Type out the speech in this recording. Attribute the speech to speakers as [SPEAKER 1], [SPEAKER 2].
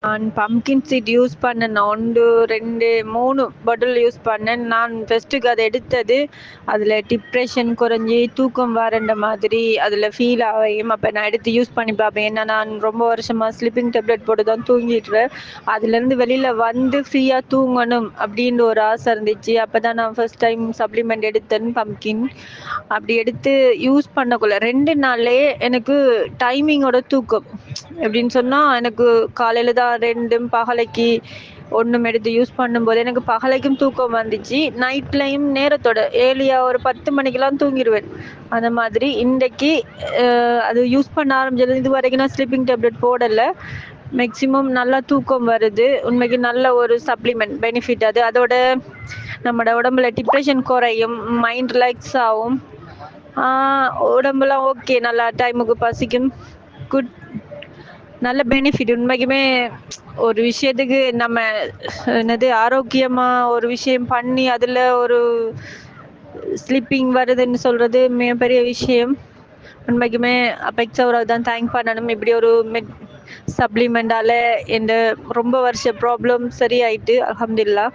[SPEAKER 1] நான் pumpkin seat use பண்ணேன். 1, 2, 3 bottle use பண்ணேன். நான் ஃபர்ஸ்ட்டுக்கு அத எடுத்தது, அதில டிப்ரஷன் குறைஞ்சு, தூக்கம் வரண்ட மாதிரி அதில ஃபீல் ஆகும். அப்ப நான் எடுத்து யூஸ் பண்ணி பார்ப்பேன். ஏன்னா, நான் ரொம்ப வருஷமா ஸ்லீப்பிங் டேப்லெட் போட்டு தான் தூங்கிட்டுறேன். அதுலேருந்து வெளியில வந்து ஃப்ரீயா தூங்கணும் அப்டின்ற ஒரு ஆசை இருந்துச்சு. அப்பதான் நான் ஃபர்ஸ்ட் டைம் சப்ளிமெண்ட் எடுத்தேன் பம்கின். அப்படி எடுத்து யூஸ் பண்ணக்குள்ள 2 நாள்லயே எனக்கு டைமிங்கோட தூக்கம். எப்படின்னு சொன்னா, எனக்கு காலையில தான் 2ம் பகலைக்கு 1ம் எடுத்து யூஸ் பண்ணும்போது எனக்கு பகலைக்கும் தூக்கம் வந்துச்சு. நைட்லயும் நேரத்தோட ஏர்லியா ஒரு 10 மணிக்கெல்லாம் தூங்கிருவேன். அந்த மாதிரி இன்றைக்கு அது யூஸ் பண்ண ஆரம்பிச்சது இதுவரைக்கும் நான் ஸ்லீப்பிங் டேப்லெட் போடல. மேக்ஸிமம் நல்லா தூக்கம் வருது. உண்மைக்கு நல்ல ஒரு சப்ளிமெண்ட் பெனிஃபிட் அது. அதோட நம்மட உடம்புல டிப்ரஷன் குறையும், மைண்ட் ரிலாக்ஸ் ஆகும். உடம்புலாம் ஓகே, நல்லா டைமுக்கு பசிக்கும். குட், நல்ல பெனிஃபிட். உண்மைக்குமே ஒரு விஷயத்துக்கு நம்ம என்னது ஆரோக்கியமா ஒரு விஷயம் பண்ணி அதில் ஒரு ஸ்லீப்பிங் வருதுன்னு சொல்றது மிகப்பெரிய விஷயம். உண்மைக்குமே அபெக்ஸ் அவரை தான் தேங்க் பண்ணணும். இப்படி ஒரு சப்ளிமெண்டால எந்த ரொம்ப வருஷ ப்ராப்ளம் சரியாயிட்டு அல்ஹம்துலில்லாஹ்.